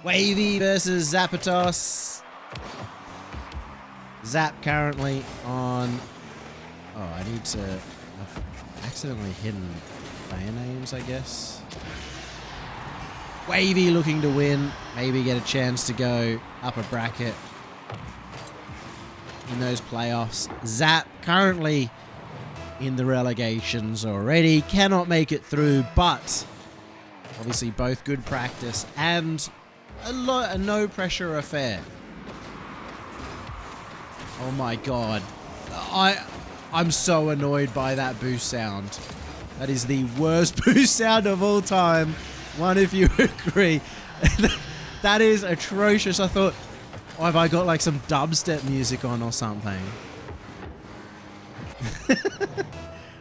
Wahvey versus aZapatos. Zap currently on... Oh, I need to... I've accidentally hidden player names, I guess. Wahvey looking to win. Maybe get a chance to go up a bracket in those playoffs. Zap currently in the relegations already. Cannot make it through, but obviously both good practice and a no pressure affair. Oh my god. I'm so annoyed by that boost sound. That is the worst boost sound of all time. One, if you agree. That is atrocious. I thought, oh, have I got like some dubstep music on or something?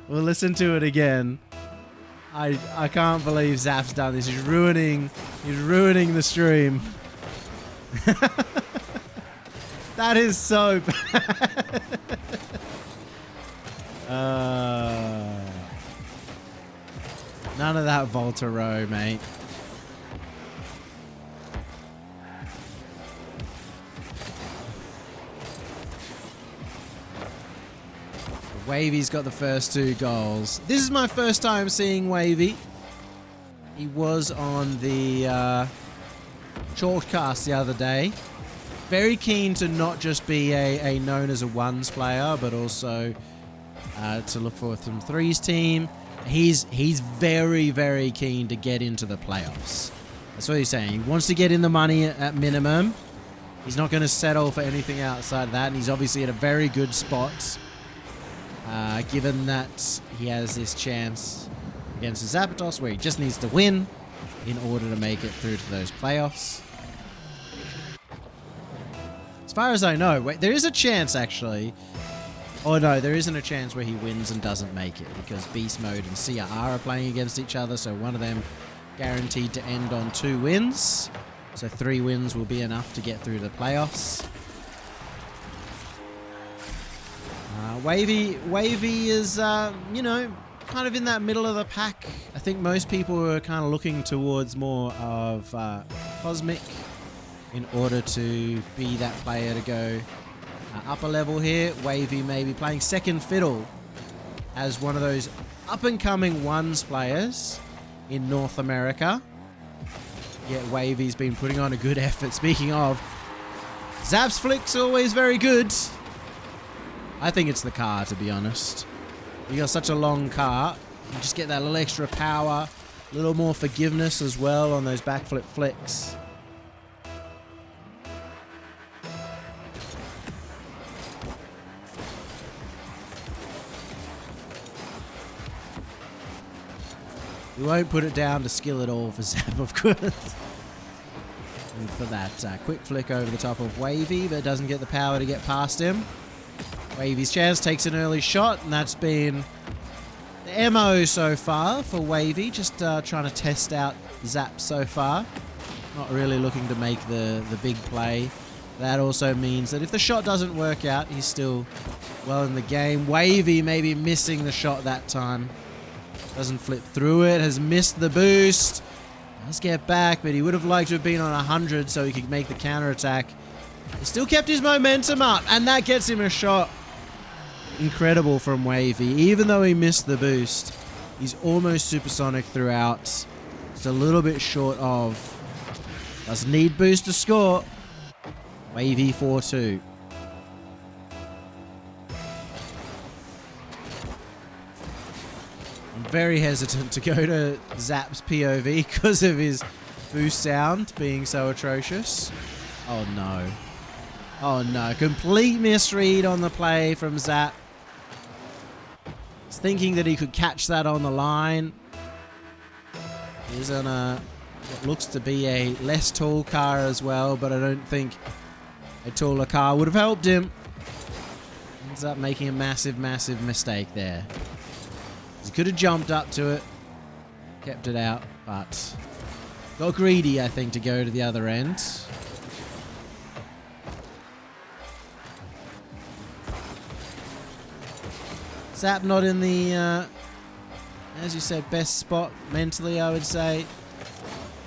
We'll listen to it again. I can't believe Zap's done this. He's ruining the stream. That is so bad. None of that Volta row, mate. Wahvey's got the first 2 goals. This is my first time seeing Wahvey. He was on the Chalkcast the other day. Very keen to not just be a known as a ones player, but also to look for some threes team. He's very, very keen to get into the playoffs. That's what he's saying. He wants to get in the money at minimum. He's not going to settle for anything outside of that, and he's obviously at a very good spot. Given that he has this chance against aZapatos where he just needs to win in order to make it through to those playoffs. As far as I know, wait, there is a chance actually. Oh no, there isn't a chance where he wins and doesn't make it because Beast Mode and CR are playing against each other, so one of them guaranteed to end on 2 wins. So 3 wins will be enough to get through the playoffs. Wahvey is, you know, kind of in that middle of the pack. I think most people are kind of looking towards more of Cosmic in order to be that player to go upper level here. Wahvey may be playing second fiddle as one of those up-and-coming ones players in North America. Yet Wahvey's been putting on a good effort. Speaking of, Zap's flick's always very good. I think it's the car, to be honest. You got such a long car, you just get that little extra power, a little more forgiveness as well on those backflip flicks. We won't put it down to skill at all for Zap, of course. And for that quick flick over the top of Wahvey, but doesn't get the power to get past him. Wahvey's chance, takes an early shot, and that's been the MO so far for Wahvey. Just trying to test out Zap so far. Not really looking to make the big play. That also means that if the shot doesn't work out, he's still well in the game. Wahvey maybe missing the shot that time. Doesn't flip through it, has missed the boost. Does get back, but he would have liked to have been on 100 so he could make the counterattack. He still kept his momentum up, and that gets him a shot. Incredible from Wahvey. Even though he missed the boost, he's almost supersonic throughout. Just a little bit short of. Doesn't need boost to score. Wahvey 4-2. I'm very hesitant to go to Zap's POV because of his boost sound being so atrocious. Oh no. Oh no. Complete misread on the play from Zap. He's thinking that he could catch that on the line. He's on what looks to be a less tall car as well, but I don't think a taller car would have helped him. Ends up making a massive, massive mistake there. He could have jumped up to it, kept it out, but got greedy, I think, to go to the other end. Zap not in the, as you said, best spot mentally, I would say.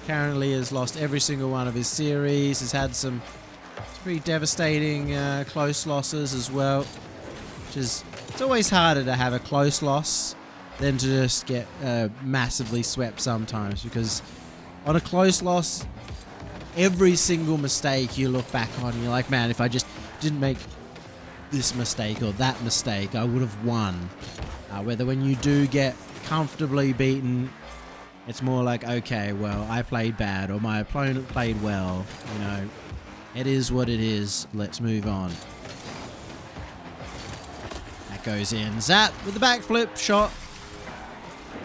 currently has lost every single one of his series, has had some pretty devastating close losses as well, which is, it's always harder to have a close loss than to just get massively swept sometimes, because on a close loss, every single mistake you look back on, you're like, man, if I just didn't make this mistake or that mistake, I would have won. Whether when you do get comfortably beaten, it's more like, okay, well, I played bad or my opponent played well. You know, it is what it is. Let's move on. That goes in. Zap with the backflip shot.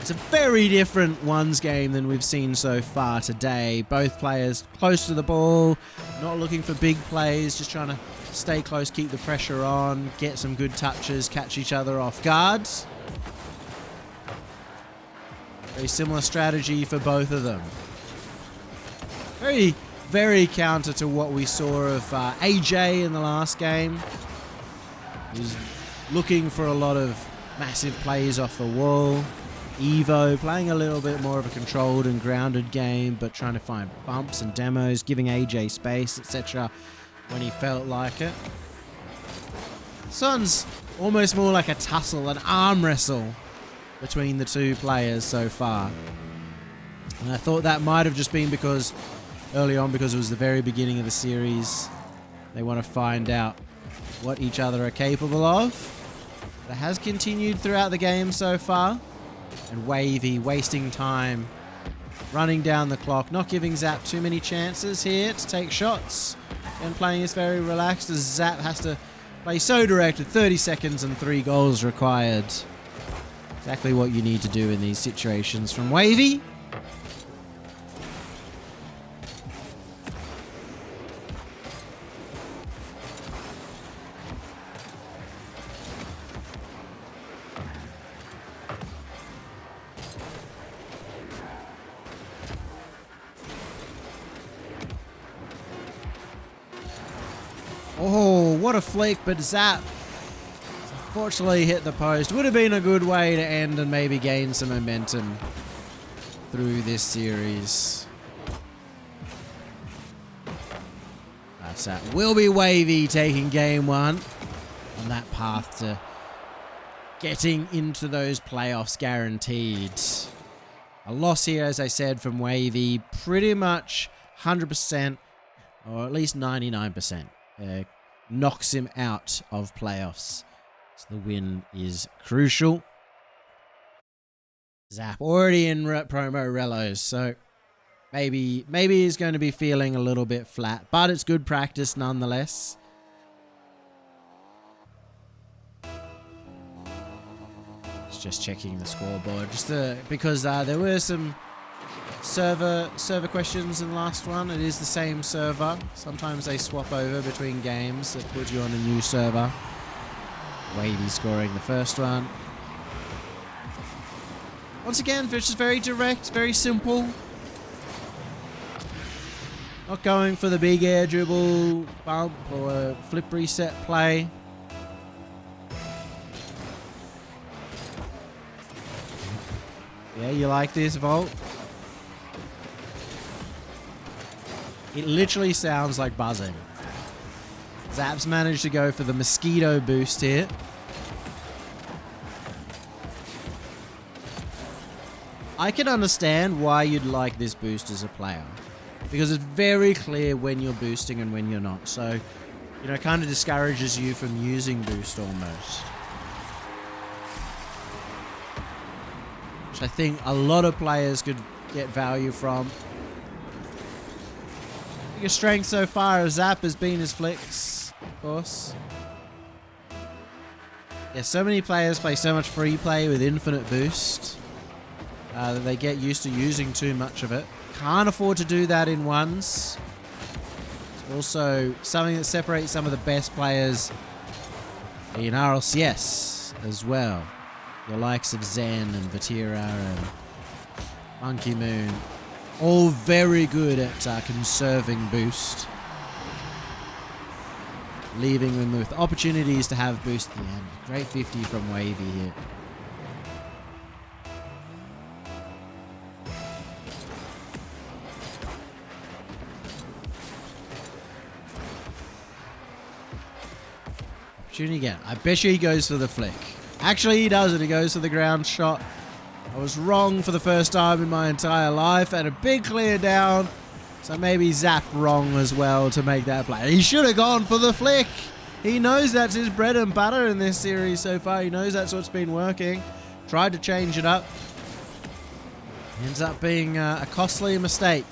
It's a very different ones game than we've seen so far today. Both players close to the ball, not looking for big plays, just trying to stay close, keep the pressure on, get some good touches, catch each other off guard. Very similar strategy for both of them. Very, very counter to what we saw of AJ in the last game. He was looking for a lot of massive plays off the wall. Evo playing a little bit more of a controlled and grounded game, but trying to find bumps and demos, giving AJ space, etc. when he felt like it. This one's almost more like a tussle, an arm wrestle between the two players so far. And I thought that might have just been because early on, because it was the very beginning of the series, they want to find out what each other are capable of. But it has continued throughout the game so far. And Wahvey wasting time, running down the clock, not giving Zap too many chances here to take shots, and playing this very relaxed as Zap has to play so direct with 30 seconds and 3 goals required. Exactly what you need to do in these situations from Wahvey. Oh, what a flick, but Zap unfortunately hit the post. Would have been a good way to end and maybe gain some momentum through this series. That will be Wahvey taking game 1 on that path to getting into those playoffs guaranteed. A loss here, as I said, from Wahvey, pretty much 100%, or at least 99%. Knocks him out of playoffs. So the win is crucial. Zap already in promo relos, so maybe he's going to be feeling a little bit flat, but it's good practice nonetheless. Just checking the scoreboard, just because there were some server questions in the last one. It is the same server. Sometimes they swap over between games. That puts you on a new server. Wahvey scoring the first one. Once again, it's just very direct, very simple. Not going for the big air dribble, bump, or a flip reset play. Yeah, you like this, Volt? It literally sounds like buzzing. Zap's managed to go for the mosquito boost here. I can understand why you'd like this boost as a player, because it's very clear when you're boosting and when you're not. So, you know, it kind of discourages you from using boost almost. Which I think a lot of players could get value from. Biggest strength so far of Zap has been his flicks, of course. Yeah, so many players play so much free play with infinite boost that they get used to using too much of it. Can't afford to do that in ones. It's also something that separates some of the best players in RLCS as well. Your likes of Zen and Vatira and Monkey Moon. All very good at conserving boost. Leaving them with opportunities to have boost at the end. Great 50 from Wahvey here. Opportunity again. I bet you he goes for the flick. Actually, he doesn't. He goes for the ground shot. I was wrong for the first time in my entire life. And a big clear down. So maybe Zap wrong as well to make that play. He should have gone for the flick. He knows that's his bread and butter in this series so far. He knows that's what's been working. Tried to change it up. Ends up being a costly mistake.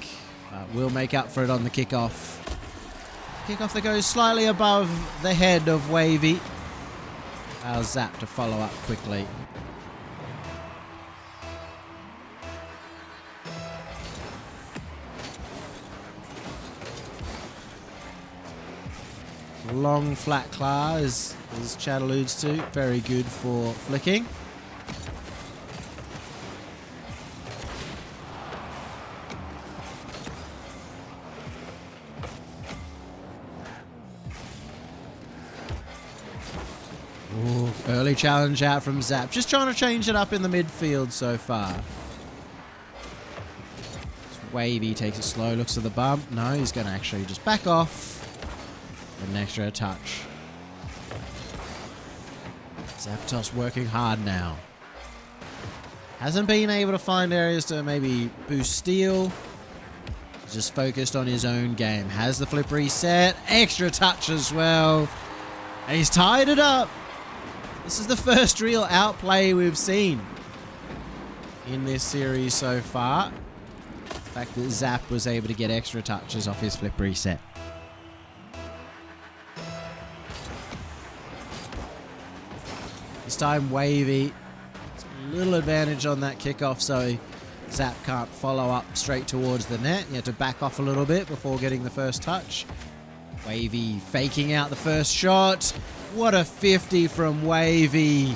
But we'll make up for it on the kickoff. Kickoff that goes slightly above the head of Wahvey. Allows Zap to follow up quickly. Long flat claw, as Chad alludes to. Very good for flicking. Ooh, early challenge out from Zap. Just trying to change it up in the midfield so far. Wahvey takes it slow, looks at the bump. No, he's going to actually just back off. An extra touch. aZapatos working hard now. Hasn't been able to find areas to maybe boost steal. Just focused on his own game. Has the flip reset. Extra touch as well. And he's tied it up. This is the first real outplay we've seen in this series so far. The fact that Zap was able to get extra touches off his flip reset. This time Wahvey, a little advantage on that kickoff, so Zap can't follow up straight towards the net. You have to back off a little bit before getting the first touch. Wahvey faking out the first shot. What a 50 from Wahvey.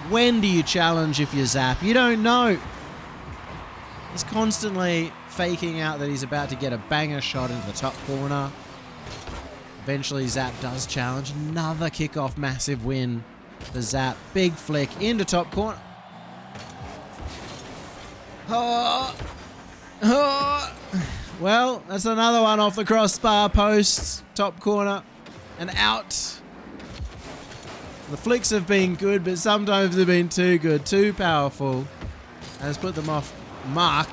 When do you challenge if you're Zap? You don't know. He's constantly faking out that he's about to get a banger shot into the top corner. Eventually Zap does challenge. Another kickoff massive win for Zap. Big flick into top corner. Oh. Oh. Well, that's another one off the crossbar post. Top corner and out. The flicks have been good, but sometimes they've been too good, too powerful. And it's put them off mark.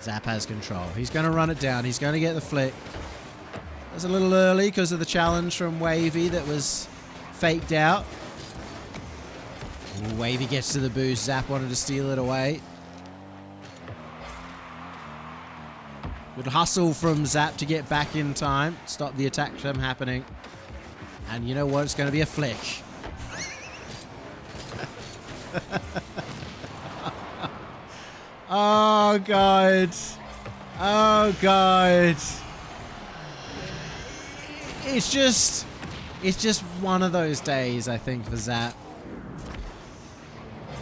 Zap has control. He's going to run it down. He's going to get the flick. That's a little early because of the challenge from Wahvey that was faked out. Ooh, Wahvey gets to the boost. Zap wanted to steal it away. Good hustle from Zap to get back in time. Stop the attack from happening. And you know what? It's going to be a flick. Oh, God. Oh, God. It's just one of those days, I think, for Zap.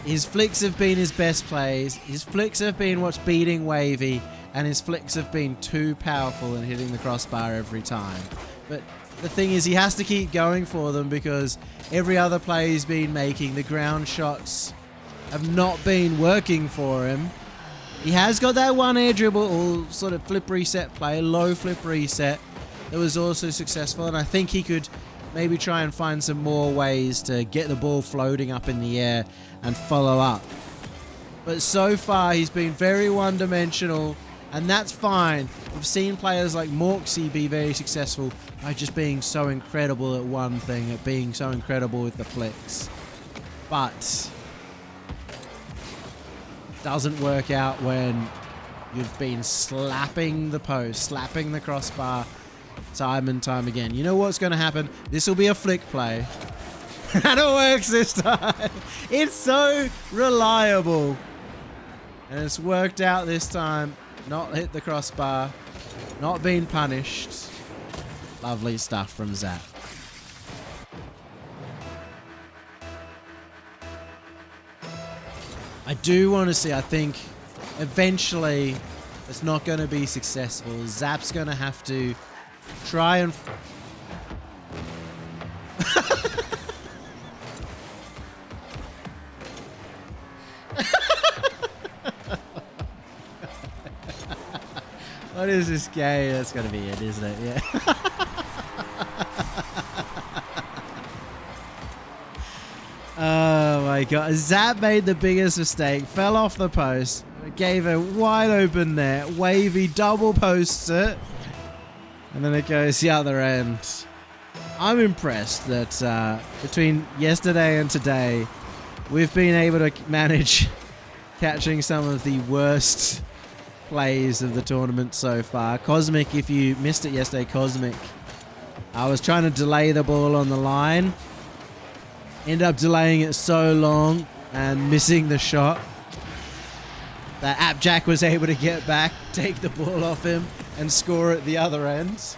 His flicks have been his best plays. His flicks have been what's beating Wahvey. And his flicks have been too powerful in hitting the crossbar every time. But the thing is, he has to keep going for them because every other play he's been making, the ground shots have not been working for him. He has got that one air dribble or sort of flip reset play, low flip reset, that was also successful. And I think he could maybe try and find some more ways to get the ball floating up in the air and follow up. But so far, he's been very one-dimensional. And that's fine. We've seen players like Morksy be very successful by just being so incredible at one thing, at being so incredible with the flicks. But doesn't work out when you've been slapping the post, slapping the crossbar time and time again. You know what's going to happen? This will be a flick play. And it works this time. It's so reliable. And it's worked out this time. Not hit the crossbar. Not being punished. Lovely stuff from Zap. I do want to see, I think, eventually it's not going to be successful. Zap's going to have to try and... What is this game? That's gotta be it, isn't it? Yeah. Oh my god. Zap made the biggest mistake. Fell off the post. Gave a wide open net. Wahvey double posts it. And then it goes the other end. I'm impressed that between yesterday and today, we've been able to manage catching some of the worst plays of the tournament so far. Cosmic, if you missed it yesterday, Cosmic, I was trying to delay the ball on the line. Ended up delaying it so long and missing the shot that Appjack was able to get back, take the ball off him, and score at the other end.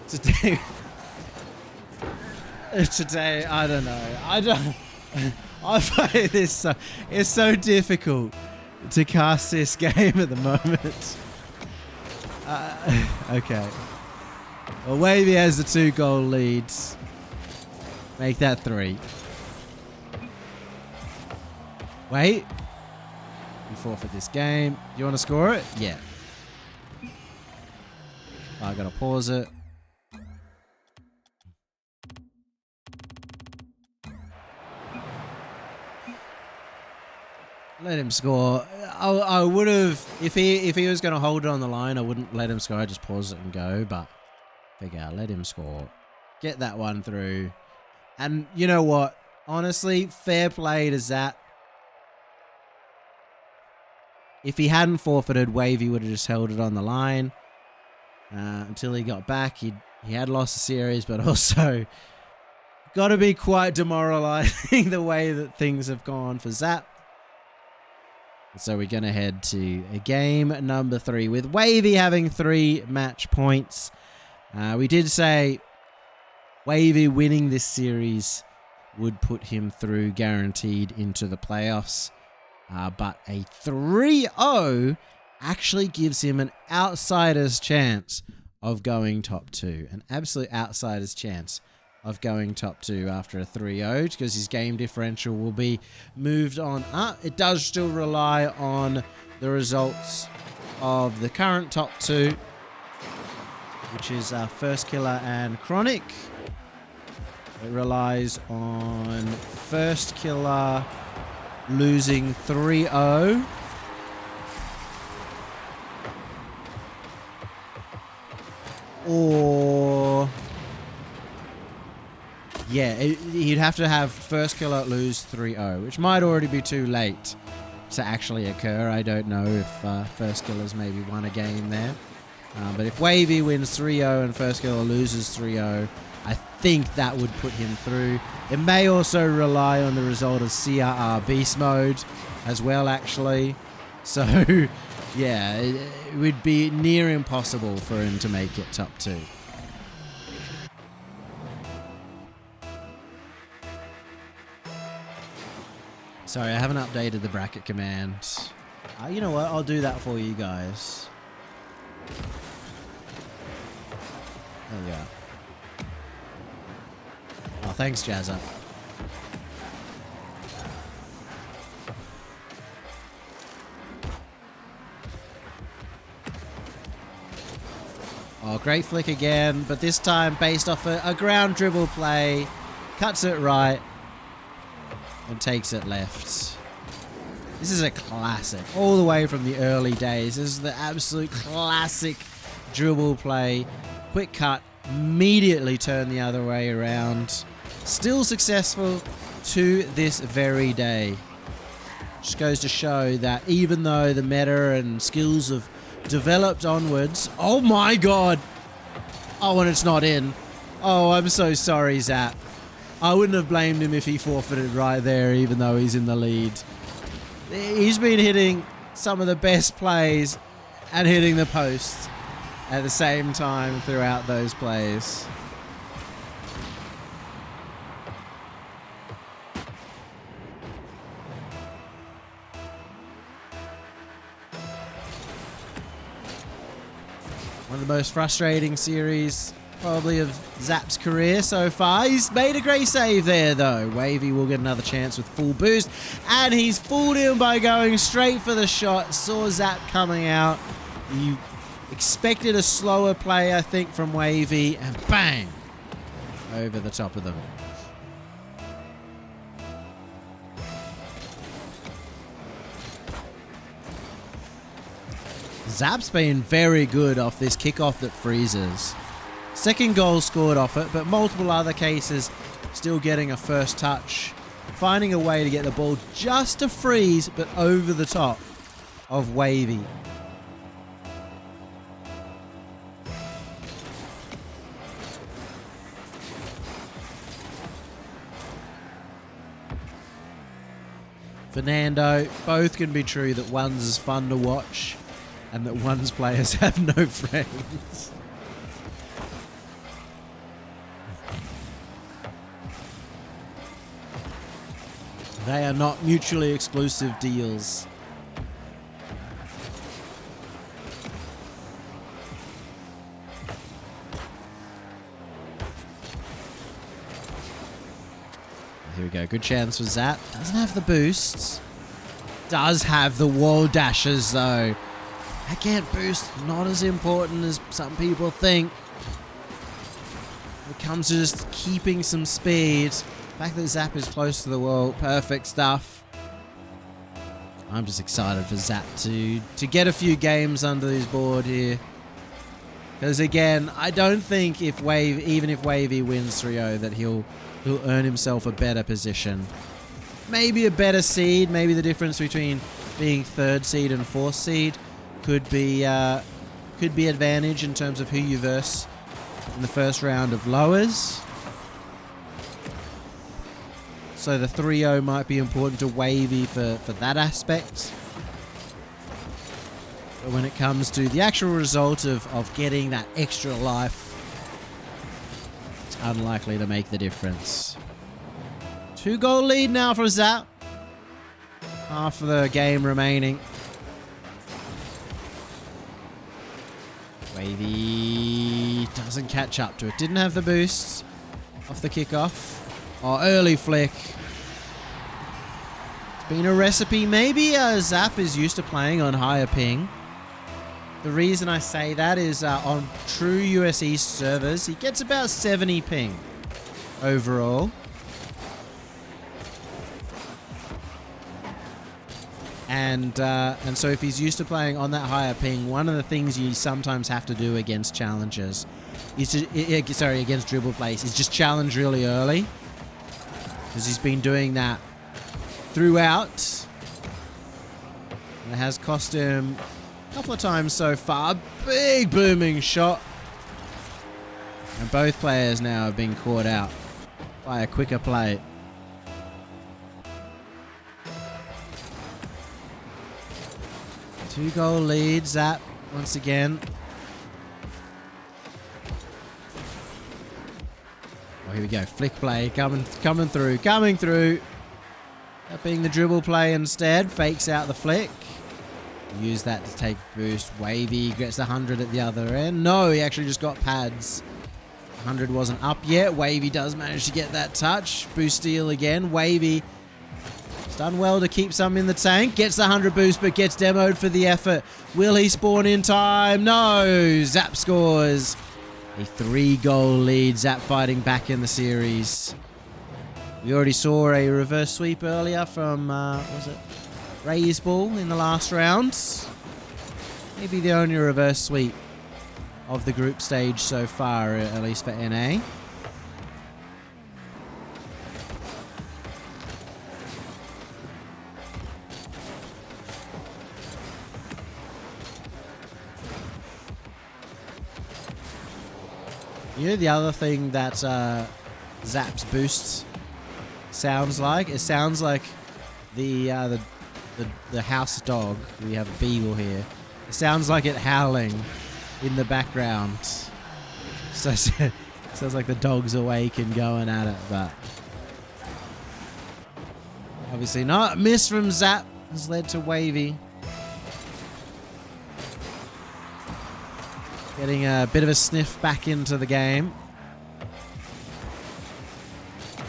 Today, I don't know. I find this so, it's so difficult to cast this game at the moment. Okay. Well, Wahvey has the 2-goal leads. Make that 3. Wait. You forfeit this game. You want to score it? Yeah. I gotta pause it. Let him score. I would have, if he was going to hold it on the line, I wouldn't let him score. I'd just pause it and go. But figure out, let him score. Get that one through. And you know what? Honestly, fair play to Zap. If he hadn't forfeited, Wahvey would have just held it on the line until he got back. He had lost the series, but also got to be quite demoralizing the way that things have gone for Zap. So we're going to head to a game number 3 with Wahvey having 3 match points. We did say Wahvey winning this series would put him through guaranteed into the playoffs. But a 3-0 actually gives him an outsider's chance of going top 2. An absolute outsider's chance of going top 2 after a 3-0 because his game differential will be moved on up. It does still rely on the results of the current top 2, which is First Killer and Chronic. It relies on First Killer losing 3-0. Or yeah, he'd have to have First Killer lose 3-0, which might already be too late to actually occur. I don't know if First Killer's maybe won a game there. But if Wahvey wins 3-0 and First Killer loses 3-0, I think that would put him through. It may also rely on the result of CRR Beast Mode as well, actually. So, yeah, it would be near impossible for him to make it top 2. Sorry, I haven't updated the bracket command. You know what? I'll do that for you guys. There we go. Oh, thanks, Jazza. Oh, great flick again, but this time based off a ground dribble play. Cuts it right and takes it left. This is a classic, all the way from the early days. This is the absolute classic dribble play. Quick cut, immediately turn the other way around. Still successful to this very day. Just goes to show that even though the meta and skills have developed onwards. Oh my god! Oh, and it's not in. Oh, I'm so sorry, Zap. I wouldn't have blamed him if he forfeited right there, even though he's in the lead. He's been hitting some of the best plays and hitting the post at the same time throughout those plays. One of the most frustrating series probably of Zap's career so far. He's made a great save there though. Wahvey will get another chance with full boost, and he's fooled him by going straight for the shot. Saw Zap coming out. You expected a slower play, I think, from Wahvey, and bang! Over the top of them. Zap's been very good off this kickoff that freezes. Second goal scored off it, but multiple other cases still getting a first touch. Finding a way to get the ball just to freeze, but over the top of Wahvey. Fernando, both can be true that one's is fun to watch and that one's players have no friends. They are not mutually exclusive deals. Here we go. Good chance for Zap. Doesn't have the boosts. Does have the wall dashes, though. Again, boost not as important as some people think. When it comes to just keeping some speed. The fact that Zap is close to the wall, perfect stuff. I'm just excited for Zap to get a few games under his board here. Because again, I don't think even if Wahvey wins 3-0 that he'll earn himself a better position. Maybe a better seed, maybe the difference between being 3rd seed and 4th seed could be advantage in terms of who you verse in the first round of lowers. So the 3-0 might be important to Wahvey for that aspect. But when it comes to the actual result of getting that extra life, it's unlikely to make the difference. 2-goal lead now for Zap. Half of the game remaining. Wahvey doesn't catch up to it. Didn't have the boost off the kickoff. Oh, early flick. It's been a recipe. Maybe Zap is used to playing on higher ping. The reason I say that is on true US East servers, he gets about 70 ping overall. And so if he's used to playing on that higher ping, one of the things you sometimes have to do against challengers is against dribble plays is just challenge really early. Because he's been doing that throughout. And it has cost him a couple of times so far. Big booming shot. And both players now have been caught out by a quicker play. Two-goal lead, Zap once again. Oh, here we go. Flick play coming through. That being the dribble play instead. Fakes out the flick. Use that to take boost. Wahvey gets the 100 at the other end. No, he actually just got pads. 100 wasn't up yet. Wahvey does manage to get that touch. Boost steal again. Wahvey has done well to keep some in the tank. Gets the 100 boost, but gets demoed for the effort. Will he spawn in time? No. Zap scores. A 3-goal lead. Zap fighting back in the series. We already saw a reverse sweep earlier from, was it Ray's ball in the last round? Maybe the only reverse sweep of the group stage so far, at least for NA. You know the other thing that Zap's boost sounds like? It sounds like the house dog. We have a beagle here. It sounds like it howling in the background. So it sounds like the dog's awake and going at it, but obviously not. A miss from Zap has led to Wahvey getting a bit of a sniff back into the game.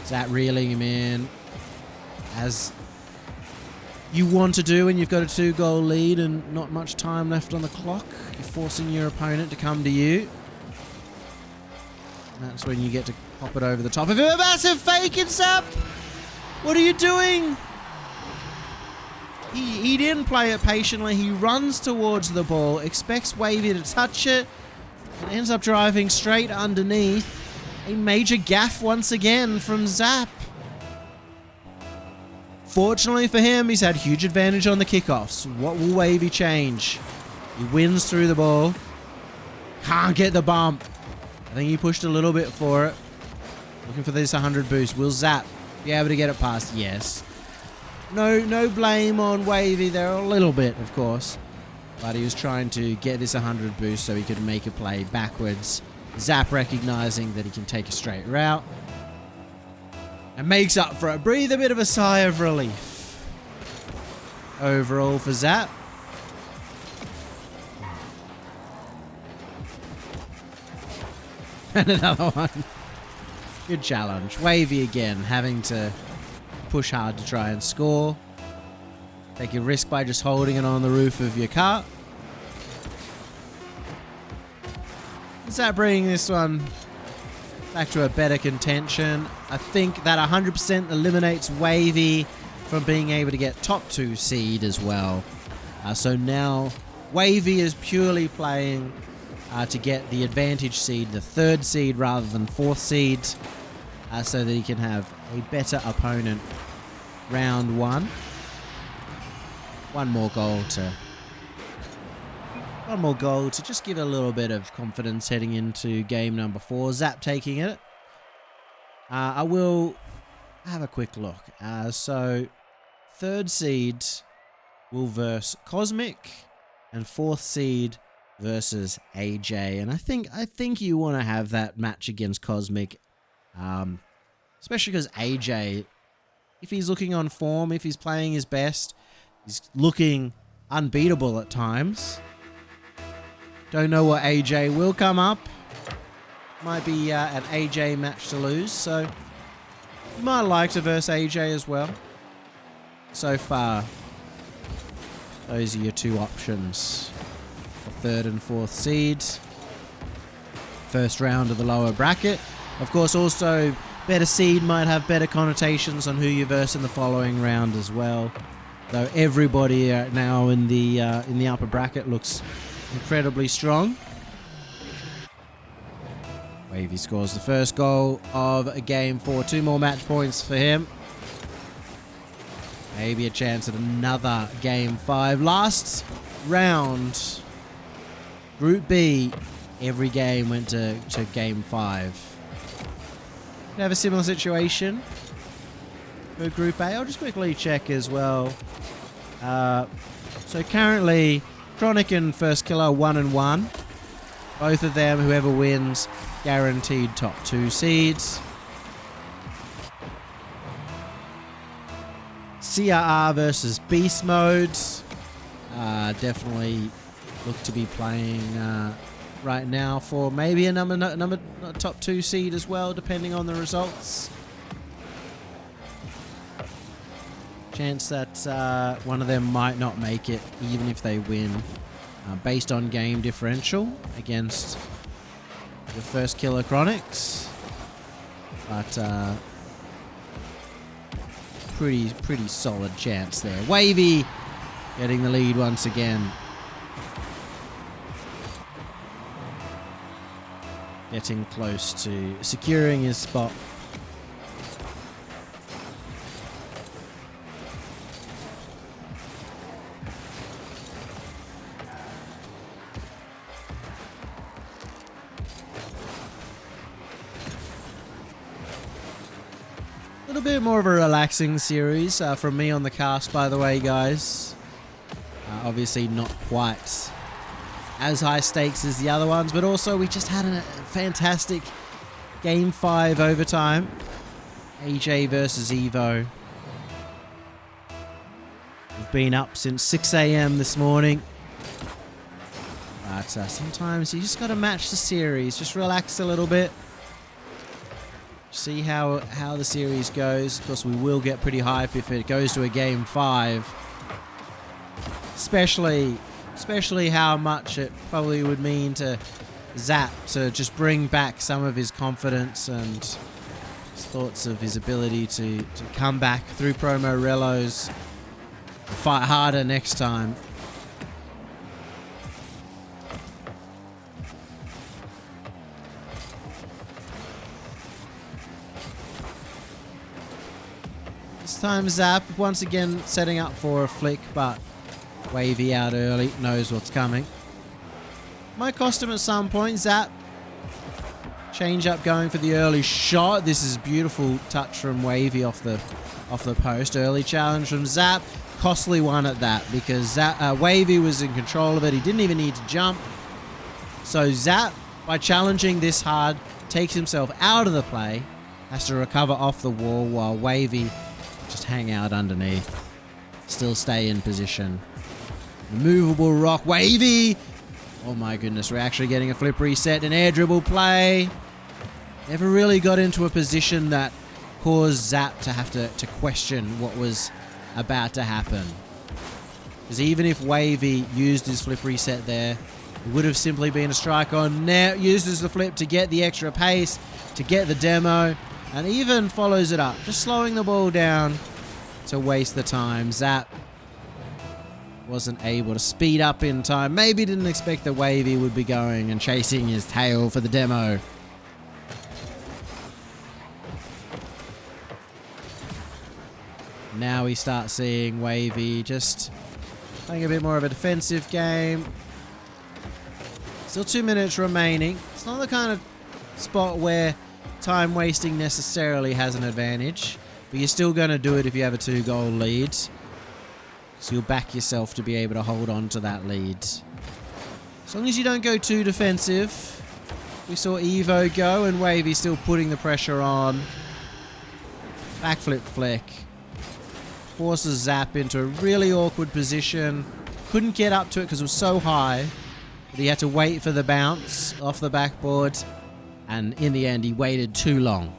Zap reeling him in as you want to do when you've got a 2-goal lead and not much time left on the clock. You're forcing your opponent to come to you. And that's when you get to pop it over the top of him. A massive fake and Zap! What are you doing? He didn't play it patiently. He runs towards the ball, expects Wahvey to touch it, and ends up driving straight underneath. A major gaffe once again from Zap. Fortunately for him, he's had huge advantage on the kickoffs. What will Wahvey change? He wins through the ball. Can't get the bump. I think he pushed a little bit for it. Looking for this 100 boost. Will Zap be able to get it past? Yes. No blame on Wahvey there. A little bit, of course. But he was trying to get this 100 boost so he could make a play backwards. Zap recognizing that he can take a straight route. And makes up for it. Breathe a bit of a sigh of relief. Overall for Zap. And another one. Good challenge. Wahvey again, having to push hard to try and score. Take a risk by just holding it on the roof of your car. Is that bringing this one back to a better contention? I think that 100% eliminates Wahvey from being able to get top 2 seed as well. So now Wahvey is purely playing to get the advantage seed, the 3rd seed rather than 4th seed, so that he can have a better opponent round 1. One more goal to just give a little bit of confidence heading into game number 4. Zap taking it. I will have a quick look. So 3rd seed will verse Cosmic, and 4th seed versus AJ. And I think you want to have that match against Cosmic, especially because AJ, if he's looking on form, if he's playing his best, he's looking unbeatable at times. Don't know what AJ will come up. Might be an AJ match to lose, so you might like to verse AJ as well. So far, those are your 2 options. The 3rd and 4th seeds. First round of the lower bracket. Of course, also, better seed might have better connotations on who you verse in the following round as well. Though everybody now in the upper bracket looks incredibly strong. Wahvey scores the first goal of game 4. 2 more match points for him. Maybe a chance at another game 5. Last round, Group B, every game went to game 5. We have a similar situation for Group A. I'll just quickly check as well. So currently, Chronic and First Killer 1-1. Both of them, whoever wins, guaranteed top 2 seeds. CRR versus Beast Mode. Definitely look to be playing right now for maybe a number top 2 seed as well, depending on the results. Chance that one of them might not make it, even if they win, based on game differential against the First Killer Chronics. But pretty solid chance there. Wahvey getting the lead once again. Getting close to securing his spot. A little bit more of a relaxing series from me on the cast, by the way, guys. Obviously not quite as high stakes as the other ones, but also we just had a fantastic Game 5 overtime. AJ versus Evo. We've been up since 6 a.m. this morning. But sometimes you just got to match the series. Just relax a little bit. See how the series goes. Of course, we will get pretty hype if it goes to a Game 5. Especially how much it probably would mean to Zap to just bring back some of his confidence and his thoughts of his ability to come back through promo relos and fight harder next time. This time Zap once again setting up for a flick, but Wahvey out early, knows what's coming. Might cost him at some point. Zap. Change up going for the early shot. This is beautiful touch from Wahvey off the post. Early challenge from Zap. Costly one at that because Wahvey was in control of it. He didn't even need to jump. So Zap, by challenging this hard, takes himself out of the play. Has to recover off the wall while Wahvey just hang out underneath. Still stay in position. Removable rock. Wahvey! Oh my goodness, we're actually getting a flip reset, an air dribble play. Never really got into a position that caused Zap to have to question what was about to happen. Because even if Wahvey used his flip reset there, it would have simply been a strike on net. Uses the flip to get the extra pace, to get the demo, and even follows it up. Just slowing the ball down to waste the time. Zap wasn't able to speed up in time. Maybe didn't expect that Wahvey would be going and chasing his tail for the demo. Now we start seeing Wahvey just playing a bit more of a defensive game. Still 2 minutes remaining. It's not the kind of spot where time wasting necessarily has an advantage, but you're still going to do it if you have a 2-goal lead. So you'll back yourself to be able to hold on to that lead. As long as you don't go too defensive. We saw Evo go and Wahvey still putting the pressure on. Backflip flick. Forces Zap into a really awkward position. Couldn't get up to it because it was so high. But he had to wait for the bounce off the backboard. And in the end, he waited too long.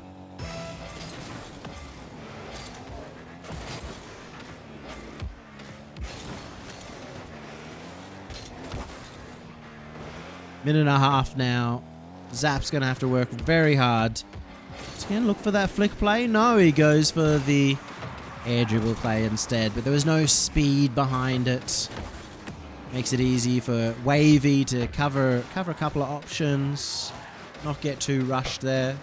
Minute and a half now. Zap's going to have to work very hard. Is he going to look for that flick play? No, he goes for the air dribble play instead. But there was no speed behind it. Makes it easy for Wahvey to cover a couple of options. Not get too rushed there.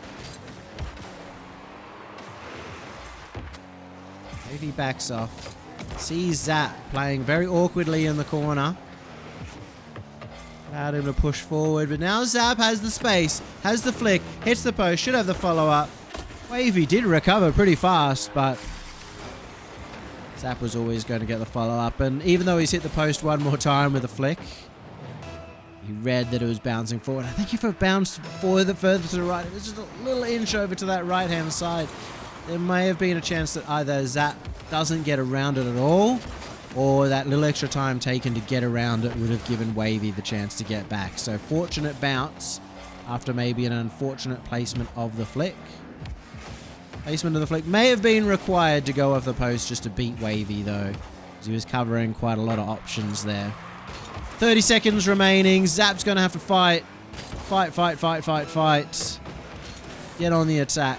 Wahvey backs off. Sees Zap playing very awkwardly in the corner. Allowed him to push forward, but now Zap has the space, has the flick, hits the post, should have the follow-up. Wahvey did recover pretty fast, but Zap was always going to get the follow-up, and even though he's hit the post one more time with a flick, he read that it was bouncing forward. I think if it bounced further to the right, it was just a little inch over to that right-hand side. There may have been a chance that either Zap doesn't get around it at all, or that little extra time taken to get around it would have given Wahvey the chance to get back. So fortunate bounce after maybe an unfortunate placement of the flick. Placement of the flick may have been required to go off the post just to beat Wahvey though, because he was covering quite a lot of options there. 30 seconds remaining. Zap's going to have to fight. Fight. Get on the attack.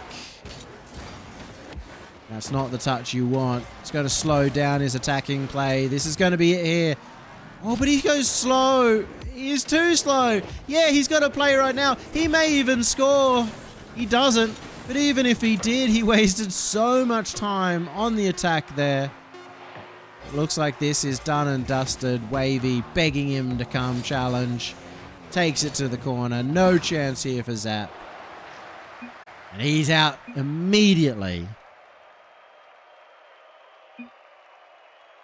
That's not the touch you want. It's going to slow down his attacking play. This is going to be it here. Oh, but he goes slow. He is too slow. Yeah, he's got to play right now. He may even score. He doesn't. But even if he did, he wasted so much time on the attack there. It looks like this is done and dusted. Wahvey begging him to come challenge. Takes it to the corner. No chance here for Zap. And he's out immediately.